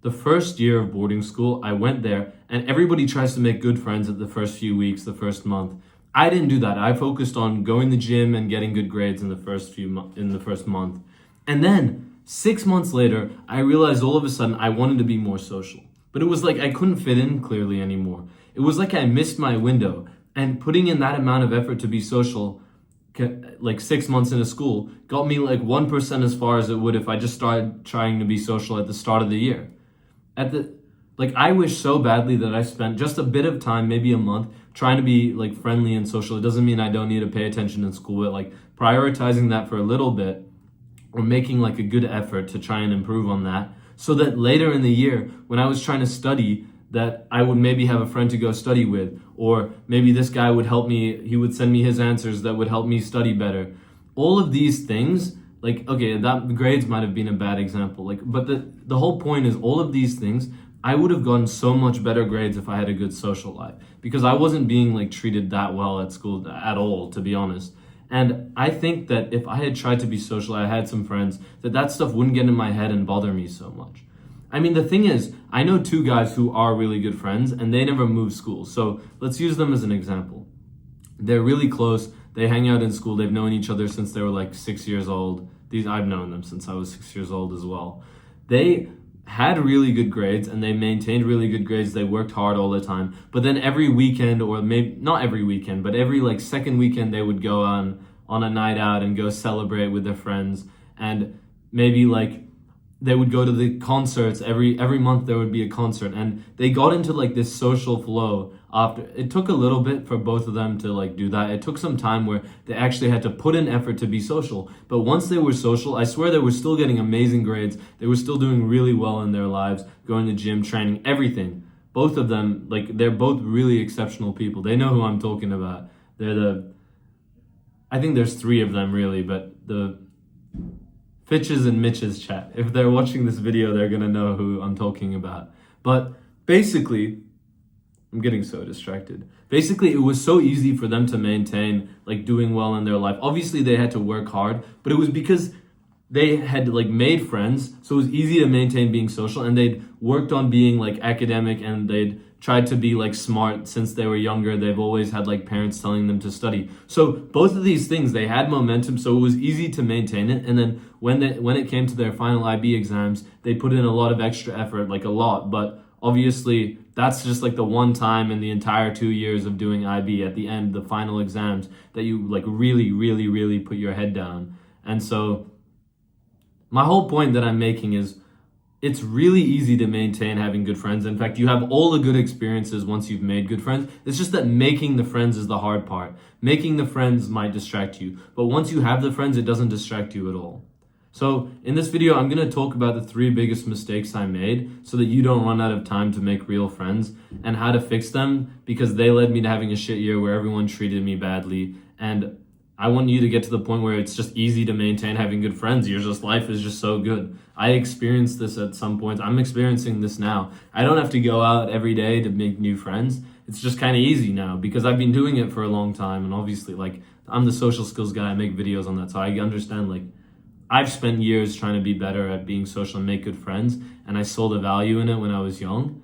The first year of boarding school, I went there and everybody tries to make good friends at the first few weeks, the first month. I didn't do that. I focused on going to the gym and getting good grades in the first month. And then 6 months later, I realized all of a sudden I wanted to be more social. But it was like I couldn't fit in clearly anymore. It was like I missed my window. And putting in that amount of effort to be social, like 6 months into school, got me like 1% as far as it would if I just started trying to be social at the start of the year. I wish so badly that I spent just a bit of time, maybe a month, trying to be like friendly and social. It doesn't mean I don't need to pay attention in school, but like prioritizing that for a little bit or making like a good effort to try and improve on that so that later in the year when I was trying to study, that I would maybe have a friend to go study with, or maybe this guy would help me, he would send me his answers that would help me study better. All of these things, like, okay, that grades might have been a bad example, like, but the whole point is all of these things, I would have gotten so much better grades if I had a good social life, because I wasn't being like treated that well at school at all, to be honest. And I think that if I had tried to be social, I had some friends, that stuff wouldn't get in my head and bother me so much. I mean, the thing is, I know two guys who are really good friends and they never moved schools. So let's use them as an example. They're really close. They hang out in school. They've known each other since they were like 6 years old. I've known them since I was 6 years old as well. They had really good grades and they maintained really good grades. They worked hard all the time. But then every weekend, or maybe not every weekend, but every like second weekend, they would go on a night out and go celebrate with their friends. And maybe like they would go to the concerts. Every month there would be a concert, and they got into like this social flow. After it took a little bit for both of them to like do that. It took some time where they actually had to put in effort to be social. But once they were social, I swear they were still getting amazing grades. They were still doing really well in their lives, going to gym, training, everything. Both of them, like, they're both really exceptional people. They know who I'm talking about. I think there's three of them really, but the Fitches and Mitch's chat. If they're watching this video, they're gonna know who I'm talking about. But basically, I'm getting so distracted. Basically, it was so easy for them to maintain like doing well in their life. Obviously, they had to work hard, but it was because they had like made friends, so it was easy to maintain being social, and they'd worked on being like academic, and they'd tried to be like smart since they were younger. They've always had like parents telling them to study. So both of these things, they had momentum, so it was easy to maintain it. And then when it came to their final IB exams, they put in a lot of extra effort, like a lot. But obviously, that's just like the one time in the entire 2 years of doing IB at the end, the final exams, that you like really, really, really put your head down. And so my whole point that I'm making is it's really easy to maintain having good friends. In fact, you have all the good experiences once you've made good friends. It's just that making the friends is the hard part. Making the friends might distract you, but once you have the friends, it doesn't distract you at all. So in this video, I'm going to talk about the 3 biggest mistakes I made so that you don't run out of time to make real friends, and how to fix them, because they led me to having a shit year where everyone treated me badly. And I want you to get to the point where it's just easy to maintain having good friends. Life is just so good. I experienced this at some points. I'm experiencing this now. I don't have to go out every day to make new friends. It's just kind of easy now because I've been doing it for a long time. And obviously, like, I'm the social skills guy. I make videos on that. So I understand, like, I've spent years trying to be better at being social and make good friends. And I saw the value in it when I was young.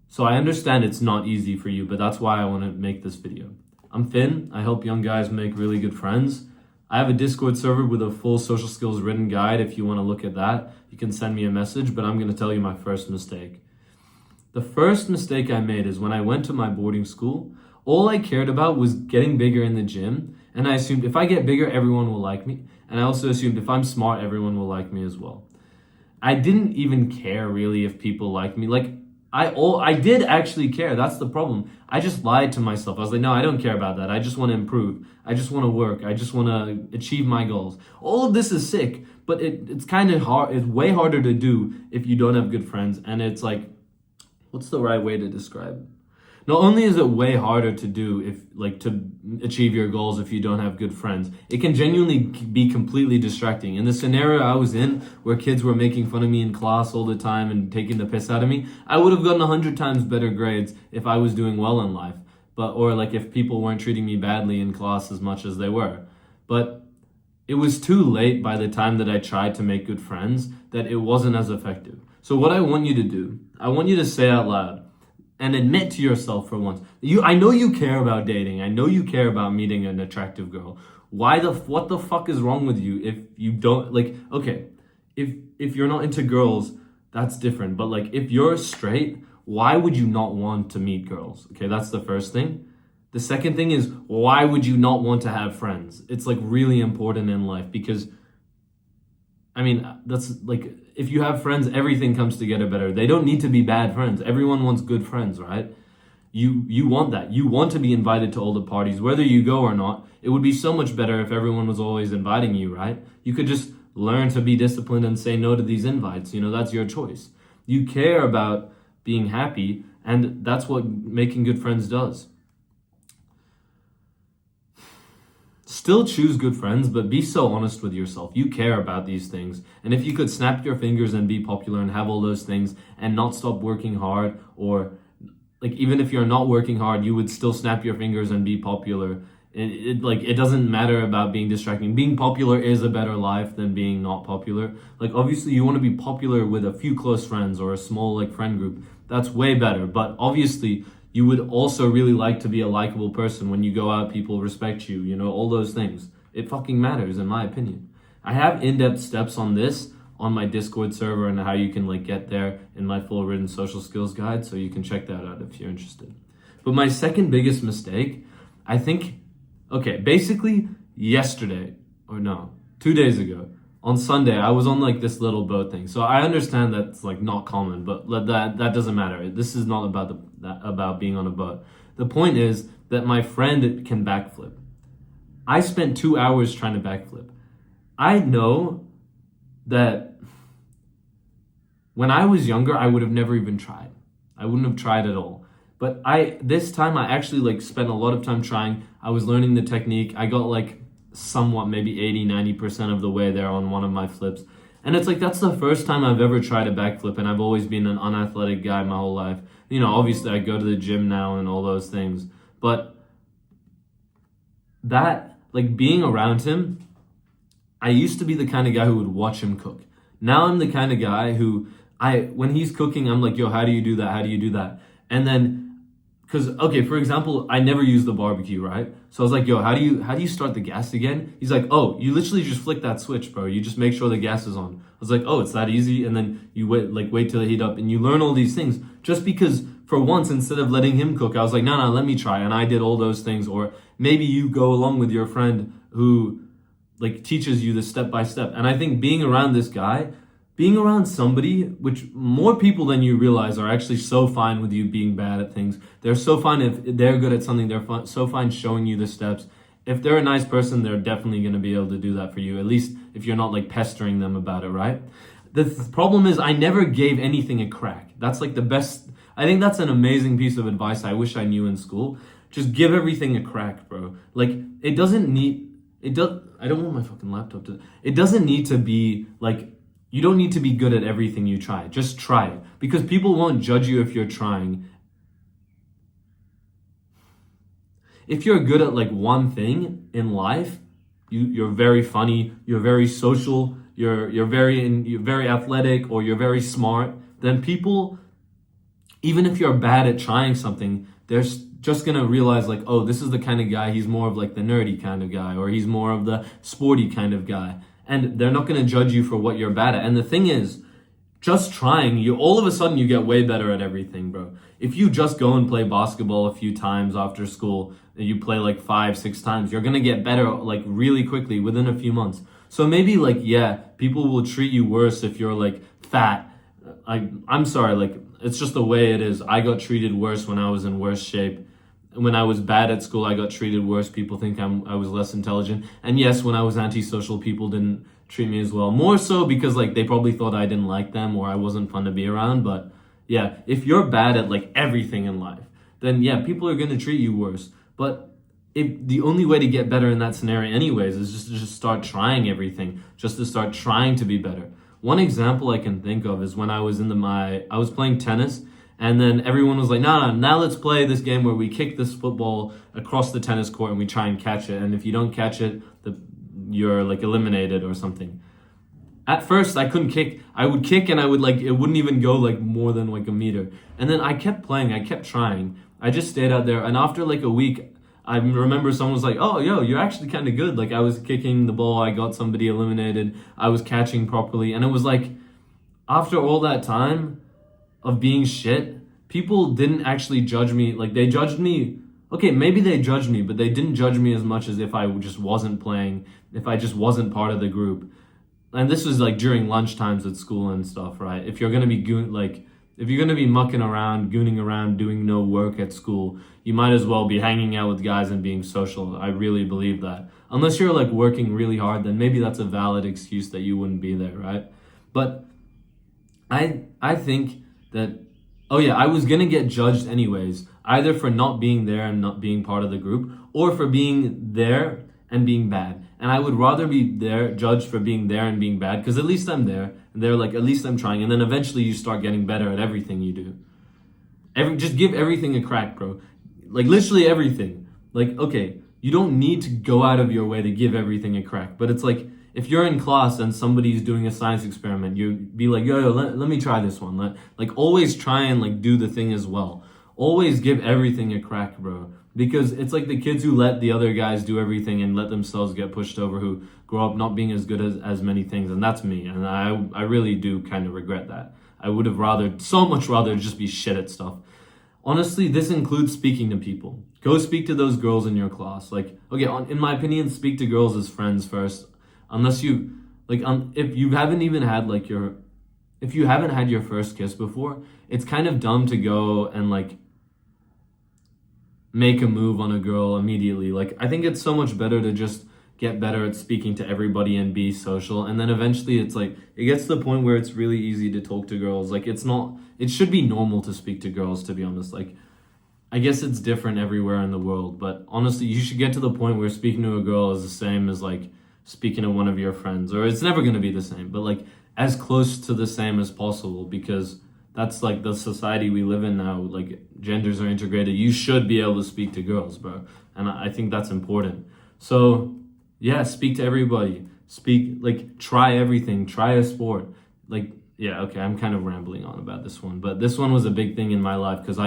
So I understand it's not easy for you, but that's why I want to make this video. I'm Finn. I help young guys make really good friends. I have a Discord server with a full social skills written guide. If you want to look at that, you can send me a message, but I'm going to tell you my first mistake. The first mistake I made is when I went to my boarding school, all I cared about was getting bigger in the gym. And I assumed if I get bigger, everyone will like me. And I also assumed if I'm smart, everyone will like me as well. I didn't even care really if people like me. Like, I did actually care. That's the problem. I just lied to myself. I was like, no, I don't care about that. I just want to improve. I just want to work. I just want to achieve my goals. All of this is sick, but it's kind of hard. It's way harder to do if you don't have good friends. And it's like, what's the right way to describe it? Not only is it way harder to do to achieve your goals if you don't have good friends, it can genuinely be completely distracting. In the scenario I was in, where kids were making fun of me in class all the time and taking the piss out of me, I would have gotten 100 times better grades if I was doing well in life. Or like if people weren't treating me badly in class as much as they were. But it was too late by the time that I tried to make good friends that it wasn't as effective. So what I want you to do, I want you to say out loud and admit to yourself for once. I know you care about dating. I know you care about meeting an attractive girl. What the fuck is wrong with you if you don't like, okay, if you're not into girls, that's different. But like if you're straight, why would you not want to meet girls? Okay, that's the first thing. The second thing is, why would you not want to have friends? It's like really important in life because, I mean, that's like, if you have friends, everything comes together better. They don't need to be bad friends. Everyone wants good friends, right? You want that. You want to be invited to all the parties, whether you go or not. It would be so much better if everyone was always inviting you, right? You could just learn to be disciplined and say no to these invites. You know, that's your choice. You care about being happy, and that's what making good friends does. Still choose good friends, but be so honest with yourself. You care about these things. And if you could snap your fingers and be popular and have all those things and not stop working hard, or like even if you're not working hard, you would still snap your fingers and be popular. It doesn't matter about being distracting. Being popular is a better life than being not popular. Like obviously you want to be popular with a few close friends or a small like friend group. That's way better. But obviously you would also really like to be a likable person. When you go out, people respect you, you know, all those things. It fucking matters, in my opinion. I have in-depth steps on this on my Discord server and how you can like get there in my full written social skills guide, so you can check that out if you're interested. But my second biggest mistake, I think, okay, basically yesterday, or no, 2 days ago, on Sunday, I was on like this little boat thing. So I understand that's like not common, but that doesn't matter. This is not about being on a boat. The point is that my friend can backflip. I spent 2 hours trying to backflip. I know that when I was younger, I would have never even tried. I wouldn't have tried at all. But this time I actually like spent a lot of time trying. I was learning the technique. I got like somewhat maybe 80-90% of the way there on one of my flips. And it's like, that's the first time I've ever tried a backflip, and I've always been an unathletic guy my whole life. You know, obviously I go to the gym now and all those things, but that, like being around him, I used to be the kind of guy who would watch him cook. Now I'm the kind of guy who when he's cooking, I'm like, yo, how do you do that? How do you do that? And then, because, okay, for example, I never use the barbecue, right? So I was like, yo, how do you start the gas again? He's like, oh, you literally just flick that switch, bro. You just make sure the gas is on. I was like, oh, it's that easy. And then you wait till it heat up, and you learn all these things just because for once, instead of letting him cook, I was like, no, let me try. And I did all those things. Or maybe you go along with your friend who like teaches you the step by step. And I think being around this guy, being around somebody, which more people than you realize are actually so fine with you being bad at things. They're so fine if they're good at something. They're so fine showing you the steps. If they're a nice person, they're definitely going to be able to do that for you. At least if you're not like pestering them about it, right? The problem is I never gave anything a crack. That's like the best. I think that's an amazing piece of advice I wish I knew in school. Just give everything a crack, bro. Like I don't want my fucking laptop to. It doesn't need to be like, you don't need to be good at everything you try. Just try it. Because people won't judge you if you're trying. If you're good at like one thing in life, you're very funny, you're very social, you're very athletic, or you're very smart, then people, even if you're bad at trying something, they're just gonna realize like, oh, this is the kind of guy, he's more of like the nerdy kind of guy, or he's more of the sporty kind of guy. And they're not going to judge you for what you're bad at. And the thing is, just trying, all of a sudden you get way better at everything, bro. If you just go and play basketball a few times after school, and you play like 5-6 times, you're going to get better like really quickly within a few months. So maybe like, yeah, people will treat you worse if you're like fat. I'm sorry, like it's just the way it is. I got treated worse when I was in worse shape. When I was bad at school, I got treated worse. People think I was less intelligent. And yes, when I was antisocial, people didn't treat me as well. More so because like they probably thought I didn't like them or I wasn't fun to be around. But yeah, if you're bad at like everything in life, then yeah, people are going to treat you worse. But the only way to get better in that scenario anyways is just to just start trying everything, just to start trying to be better. One example I can think of is when I was I was playing tennis. And then everyone was like, no, now let's play this game where we kick this football across the tennis court and we try and catch it. And if you don't catch it, you're like eliminated or something. At first, I couldn't kick. I would kick and I would like, it wouldn't even go like more than like a meter. And then I kept playing, I kept trying. I just stayed out there. And after like a week, I remember someone was like, oh, yo, you're actually kind of good. Like I was kicking the ball, I got somebody eliminated, I was catching properly. And it was like, after all that time of being shit, people didn't actually judge me. Like they judged me. Okay, maybe they judged me, but they didn't judge me as much as if I just wasn't playing, if I just wasn't part of the group. And this was like during lunch times at school and stuff, right? If you're gonna be if you're gonna be mucking around, gooning around, doing no work at school, you might as well be hanging out with guys and being social. I really believe that. Unless you're like working really hard, then maybe that's a valid excuse that you wouldn't be there, right? But I think that, oh yeah, I was gonna get judged anyways, either for not being there and not being part of the group, or for being there and being bad. And I would rather be there, judged for being there and being bad, because at least I'm there, and they're like, at least I'm trying. And then eventually you start getting better at everything you do. Just give everything a crack, bro. Like literally everything. Like, okay, you don't need to go out of your way to give everything a crack, but it's like, if you're in class and somebody's doing a science experiment, you be like, yo, let me try this one. Like always try and like do the thing as well. Always give everything a crack, bro. Because it's like the kids who let the other guys do everything and let themselves get pushed over, who grow up not being as good as many things. And that's me. And I really do kind of regret that. I would have so much rather just be shit at stuff. Honestly, this includes speaking to people. Go speak to those girls in your class. Like, okay, in my opinion, speak to girls as friends first. Unless you, like, if you haven't even had, like, if you haven't had your first kiss before, it's kind of dumb to go and, like, make a move on a girl immediately. Like, I think it's so much better to just get better at speaking to everybody and be social. And then eventually it's like, it gets to the point where it's really easy to talk to girls. Like, it should be normal to speak to girls, to be honest. Like, I guess it's different everywhere in the world, but honestly, you should get to the point where speaking to a girl is the same as, like, speaking to one of your friends, or it's never going to be the same, but like as close to the same as possible, because that's like the society we live in now. Like genders are integrated. You should be able to speak to girls, bro. And I think that's important. So yeah, speak to everybody. Try everything. Try a sport. Like, yeah, okay, I'm kind of rambling on about this one, but this one was a big thing in my life because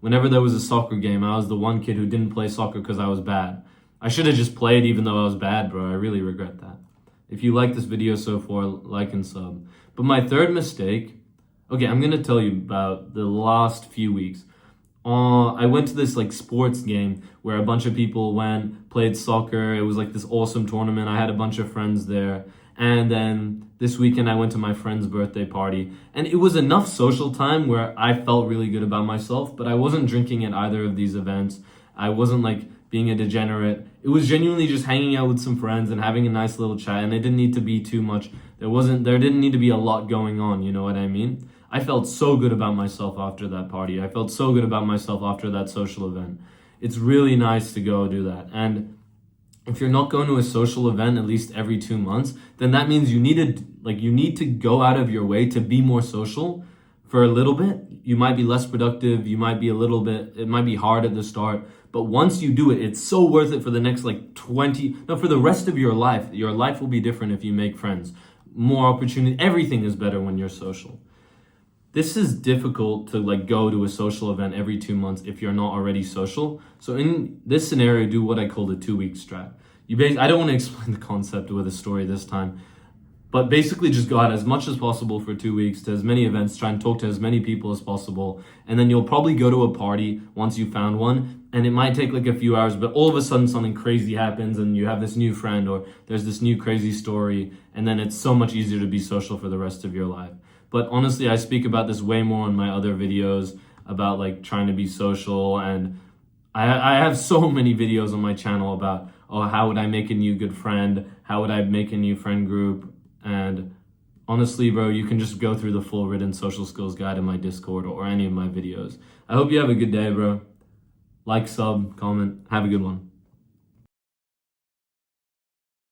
whenever there was a soccer game, I was the one kid who didn't play soccer because I was bad. I should have just played even though I was bad, bro. I really regret that. If you like this video so far, like and sub. But my third mistake, okay, I'm going to tell you about the last few weeks. I went to this like sports game where a bunch of people went, played soccer. It was like this awesome tournament. I had a bunch of friends there. And then this weekend I went to my friend's birthday party. And it was enough social time where I felt really good about myself, but I wasn't drinking at either of these events. I wasn't like being a degenerate. It was genuinely just hanging out with some friends and having a nice little chat, and it didn't need to be too much. There didn't need to be a lot going on, you know what I mean? I felt so good about myself after that party. I felt so good about myself after that social event. It's really nice to go do that. And if you're not going to a social event at least every 2 months, then that means you need to go out of your way to be more social for a little bit. You might be less productive. It might be hard at the start. But once you do it, it's so worth it for the next for the rest of your life. Your life will be different if you make friends. More opportunity. Everything is better when you're social. This is difficult to like go to a social event every 2 months if you're not already social. So in this scenario, do what I call the 2-week strat. I don't want to explain the concept with a story this time, but basically just go out as much as possible for 2 weeks to as many events, try and talk to as many people as possible. And then you'll probably go to a party once you found one, and it might take like a few hours, but all of a sudden something crazy happens and you have this new friend or there's this new crazy story, and then it's so much easier to be social for the rest of your life. But honestly, I speak about this way more in my other videos about like trying to be social, and I have so many videos on my channel about, how would I make a new good friend? How would I make a new friend group? And honestly, bro, you can just go through the full written social skills guide in my Discord or any of my videos. I hope you have a good day, bro. Like, sub, comment. Have a good one.